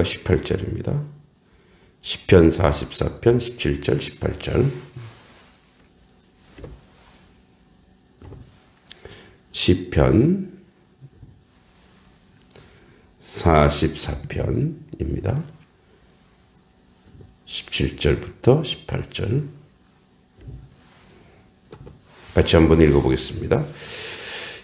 18절입니다. 시편 44편 17절 18절. 시편 44편입니다. 17절부터 18절. 같이 한번 읽어보겠습니다.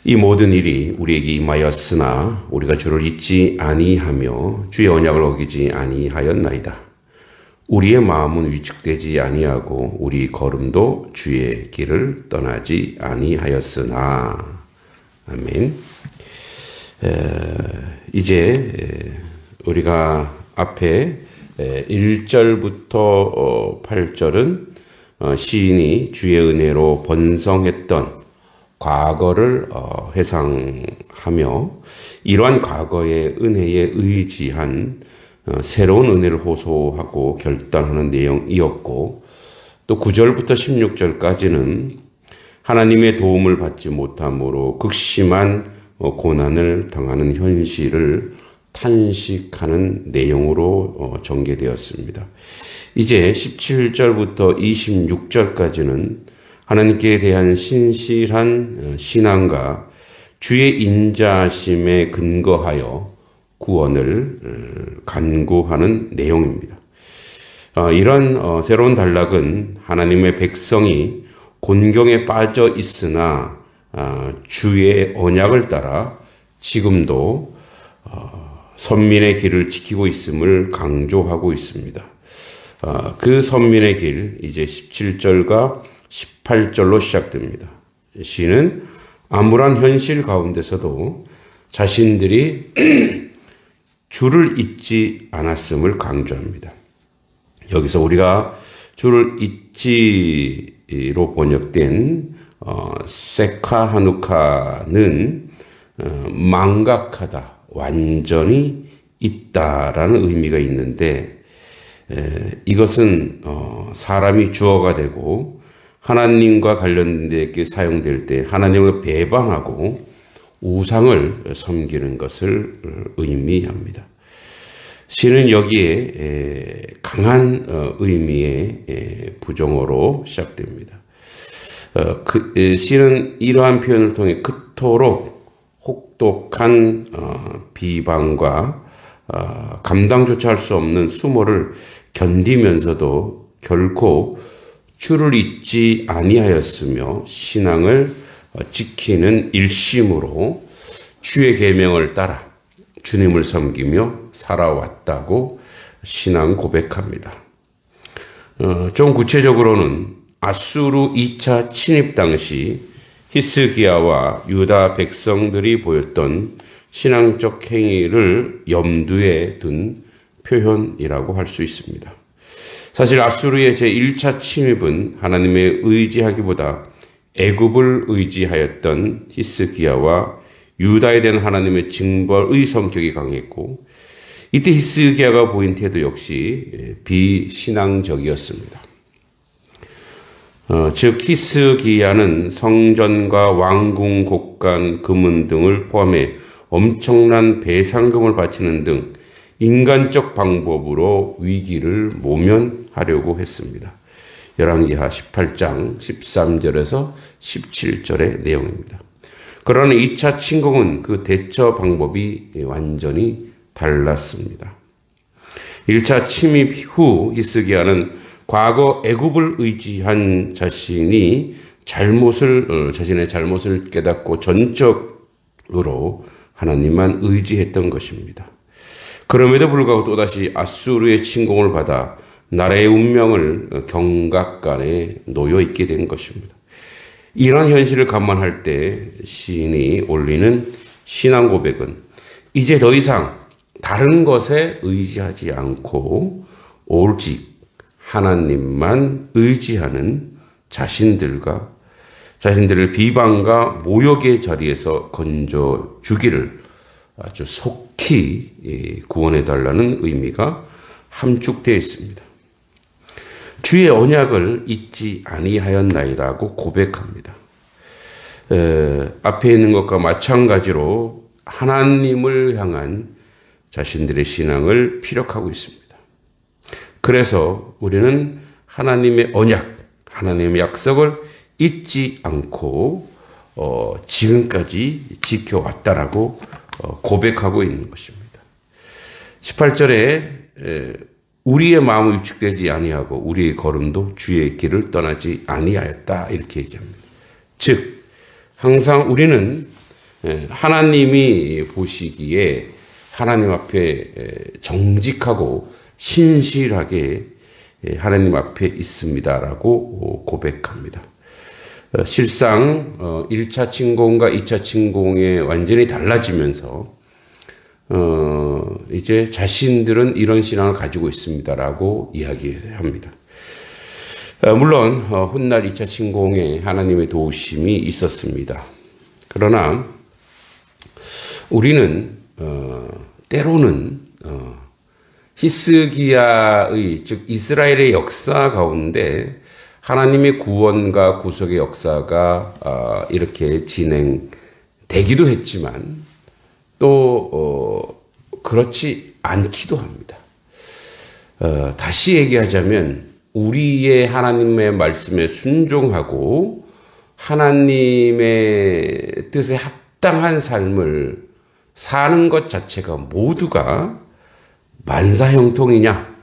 이 모든 일이 우리에게 임하였으나 우리가 주를 잊지 아니하며 주의 언약을 어기지 아니하였나이다. 우리의 마음은 위축되지 아니하고 우리 걸음도 주의 길을 떠나지 아니하였으나. 아멘. 이제 우리가 앞에 1절부터 8절은 시인이 주의 은혜로 번성했던 과거를 회상하며 이러한 과거의 은혜에 의지한 새로운 은혜를 호소하고 결단하는 내용이었고, 또 9절부터 16절까지는 하나님의 도움을 받지 못함으로 극심한 고난을 당하는 현실을 탄식하는 내용으로 전개되었습니다. 이제 17절부터 26절까지는 하나님께 대한 신실한 신앙과 주의 인자심에 근거하여 구원을 간구하는 내용입니다. 이런 새로운 단락은 하나님의 백성이 곤경에 빠져 있으나 주의 언약을 따라 지금도 선민의 길을 지키고 있음을 강조하고 있습니다. 그 선민의 길, 이제 17절과 18절로 시작됩니다. 시는 암울한 현실 가운데서도 자신들이 주를 잊지 않았음을 강조합니다. 여기서 우리가 주를 잊지로 번역된 세카 하누카는 망각하다, 완전히 있다라는 의미가 있는데, 이것은 사람이 주어가 되고 하나님과 관련되게 사용될 때 하나님을 배반하고 우상을 섬기는 것을 의미합니다. 시는 여기에 강한 의미의 부정어로 시작됩니다. 시는 이러한 표현을 통해 그토록 혹독한 비방과 감당조차 할 수 없는 수모를 견디면서도 결코 주를 잊지 아니하였으며 신앙을 지키는 일심으로 주의 계명을 따라 주님을 섬기며 살아왔다고 신앙 고백합니다. 좀 구체적으로는 아수르 2차 침입 당시 히스기야와 유다 백성들이 보였던 신앙적 행위를 염두에 둔 표현이라고 할 수 있습니다. 사실 아수르의 제1차 침입은 하나님의 의지하기보다 애굽을 의지하였던 히스기야와 유다에 대한 하나님의 징벌의 성격이 강했고, 이때 히스기야가 보인 태도 역시 비신앙적이었습니다. 즉 히스기야는 성전과 왕궁 곡간 금은 등을 포함해 엄청난 배상금을 바치는 등 인간적 방법으로 위기를 모면하려고 했습니다. 열왕기하 18장 13절에서 17절의 내용입니다. 그러나 2차 침공은 그 대처 방법이 완전히 달랐습니다. 1차 침입 후 히스기야는 과거 애굽을 의지한 자신의 잘못을 깨닫고 전적으로 하나님만 의지했던 것입니다. 그럼에도 불구하고 또다시 아수르의 침공을 받아 나라의 운명을 경각간에 놓여 있게 된 것입니다. 이런 현실을 감안할 때 시인이 올리는 신앙 고백은 이제 더 이상 다른 것에 의지하지 않고 오직 하나님만 의지하는 자신들을 비방과 모욕의 자리에서 건져주기를 아주 속히 구원해달라는 의미가 함축되어 있습니다. 주의 언약을 잊지 아니하였나이라고 고백합니다. 앞에 있는 것과 마찬가지로 하나님을 향한 자신들의 신앙을 피력하고 있습니다. 그래서 우리는 하나님의 언약, 하나님의 약속을 잊지 않고 지금까지 지켜왔다라고 고백하고 있는 것입니다. 18절에 우리의 마음은 위축되지 아니하고 우리의 걸음도 주의 길을 떠나지 아니하였다 이렇게 얘기합니다. 즉 항상 우리는 하나님이 보시기에 하나님 앞에 정직하고 신실하게 하나님 앞에 있습니다라고 고백합니다. 실상 1차 침공과 2차 침공에 완전히 달라지면서 이제 자신들은 이런 신앙을 가지고 있습니다라고 이야기합니다. 물론 훗날 2차 침공에 하나님의 도우심이 있었습니다. 그러나 우리는 때로는 히스기야의 즉 이스라엘의 역사 가운데 하나님의 구원과 구속의 역사가 이렇게 진행되기도 했지만 또 그렇지 않기도 합니다. 다시 얘기하자면 우리의 하나님의 말씀에 순종하고 하나님의 뜻에 합당한 삶을 사는 것 자체가 모두가 만사형통이냐?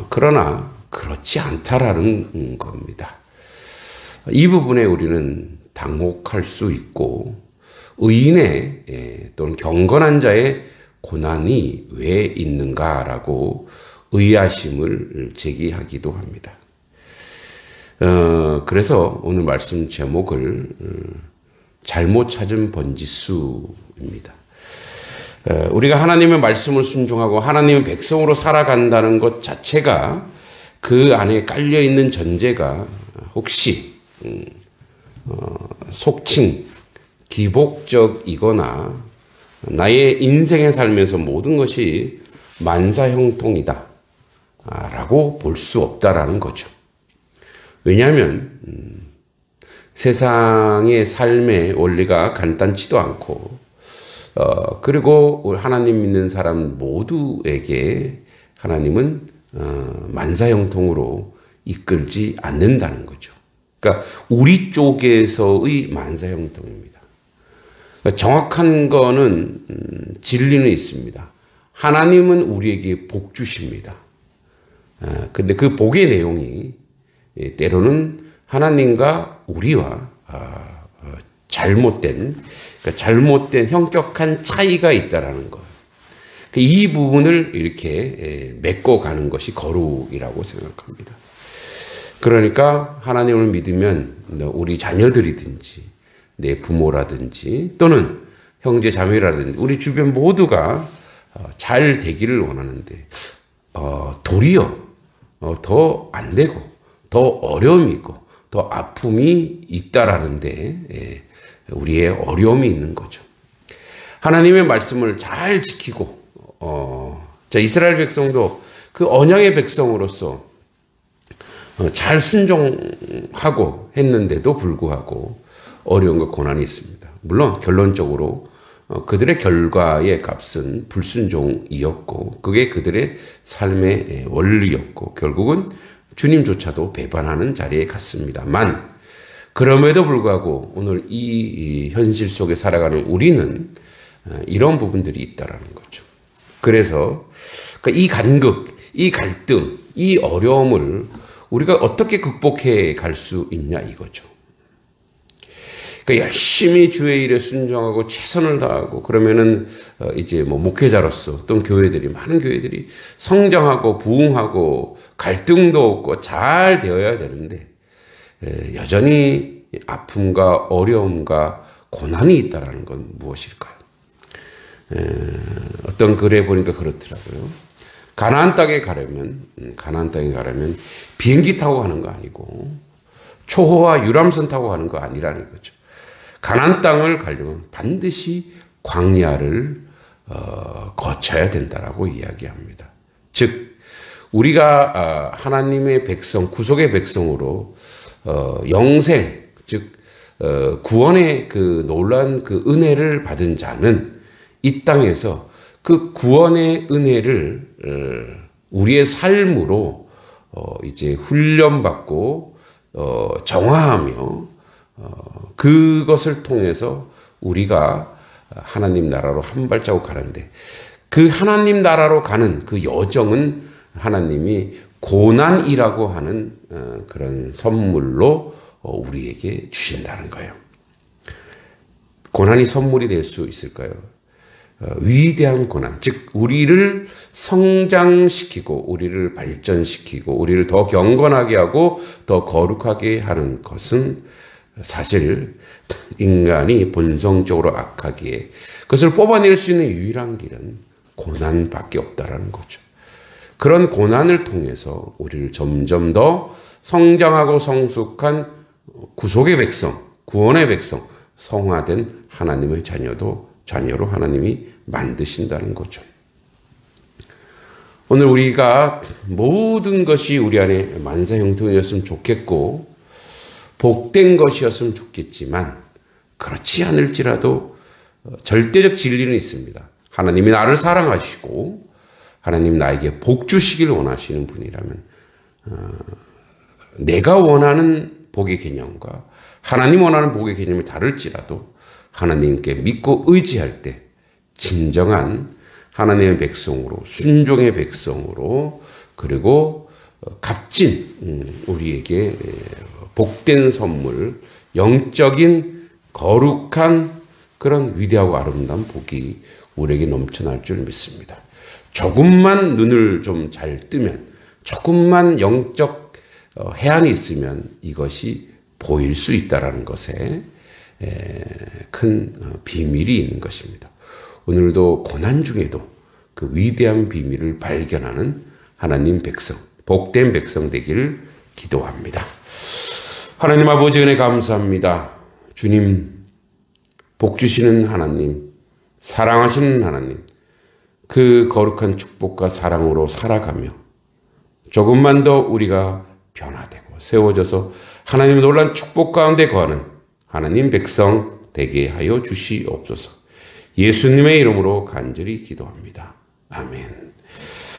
그러나 그렇지 않다라는 겁니다. 이 부분에 우리는 당혹할 수 있고 의인의 또는 경건한 자의 고난이 왜 있는가라고 의아심을 제기하기도 합니다. 그래서 오늘 말씀 제목을 잘못 찾은 번지수입니다. 우리가 하나님의 말씀을 순종하고 하나님의 백성으로 살아간다는 것 자체가 그 안에 깔려있는 전제가 혹시 속칭 기복적이거나 나의 인생에 살면서 모든 것이 만사형통이다 라고 볼 수 없다라는 거죠. 왜냐하면 세상의 삶의 원리가 간단치도 않고 그리고 하나님 믿는 사람 모두에게 하나님은 만사형통으로 이끌지 않는다는 거죠. 그러니까 우리 쪽에서의 만사형통입니다. 그러니까 정확한 거는 진리는 있습니다. 하나님은 우리에게 복 주십니다. 근데 그 복의 내용이 때로는 하나님과 우리와 잘못된 형격한 차이가 있다라는 것. 이 부분을 이렇게 메꿔 가는 것이 거룩이라고 생각합니다. 그러니까 하나님을 믿으면 우리 자녀들이든지 내 부모라든지 또는 형제 자매라든지 우리 주변 모두가 잘 되기를 원하는데 도리어 더 안 되고 더 어려움이 있고 더 아픔이 있다라는데 우리의 어려움이 있는 거죠. 하나님의 말씀을 잘 지키고 이스라엘 백성도 그 언약의 백성으로서 잘 순종하고 했는데도 불구하고 어려움과 고난이 있습니다. 물론 결론적으로 그들의 결과의 값은 불순종이었고 그게 그들의 삶의 원리였고 결국은 주님조차도 배반하는 자리에 갔습니다만 그럼에도 불구하고 오늘 이 현실 속에 살아가는 우리는 이런 부분들이 있다라는 거죠. 그래서 이 간극, 이 갈등, 이 어려움을 우리가 어떻게 극복해 갈 수 있냐 이거죠. 그러니까 열심히 주의 일에 순종하고 최선을 다하고 그러면은 이제 뭐 목회자로서 또는 교회들이 많은 교회들이 성장하고 부흥하고 갈등도 없고 잘 되어야 되는데 여전히 아픔과 어려움과 고난이 있다라는 건 무엇일까요? 어떤 글에 보니까 그렇더라고요. 가나안 땅에 가려면 비행기 타고 가는 거 아니고 초호와 유람선 타고 가는 거 아니라는 거죠. 가나안 땅을 가려면 반드시 광야를 거쳐야 된다라고 이야기합니다. 즉 우리가 하나님의 백성, 구속의 백성으로 영생, 즉 구원의 그 놀라운 그 은혜를 받은 자는 이 땅에서 그 구원의 은혜를 우리의 삶으로 이제 훈련받고 정화하며 그것을 통해서 우리가 하나님 나라로 한 발자국 가는데, 그 하나님 나라로 가는 그 여정은 하나님이 고난이라고 하는 그런 선물로 우리에게 주신다는 거예요. 고난이 선물이 될 수 있을까요? 위대한 고난, 즉 우리를 성장시키고 우리를 발전시키고 우리를 더 경건하게 하고 더 거룩하게 하는 것은 사실 인간이 본성적으로 악하기에 그것을 뽑아낼 수 있는 유일한 길은 고난밖에 없다라는 거죠. 그런 고난을 통해서 우리를 점점 더 성장하고 성숙한 구속의 백성, 구원의 백성, 성화된 하나님의 자녀로 하나님이 만드신다는 거죠. 오늘 우리가 모든 것이 우리 안에 만사형통이었으면 좋겠고 복된 것이었으면 좋겠지만 그렇지 않을지라도 절대적 진리는 있습니다. 하나님이 나를 사랑하시고 하나님 나에게 복 주시길 원하시는 분이라면 내가 원하는 복의 개념과 하나님 원하는 복의 개념이 다를지라도 하나님께 믿고 의지할 때 진정한 하나님의 백성으로, 순종의 백성으로, 그리고 값진 우리에게 복된 선물, 영적인 거룩한 그런 위대하고 아름다운 복이 우리에게 넘쳐날 줄 믿습니다. 조금만 눈을 좀 잘 뜨면, 조금만 영적 해안이 있으면 이것이 보일 수 있다는 것에 큰 비밀이 있는 것입니다. 오늘도 고난 중에도 그 위대한 비밀을 발견하는 하나님 백성, 복된 백성 되기를 기도합니다. 하나님 아버지 은혜 감사합니다. 주님, 복 주시는 하나님, 사랑하시는 하나님, 그 거룩한 축복과 사랑으로 살아가며 조금만 더 우리가 변화되고 세워져서 하나님의 놀라운 축복 가운데 거하는 하나님 백성 되게 하여 주시옵소서. 예수님의 이름으로 간절히 기도합니다. 아멘.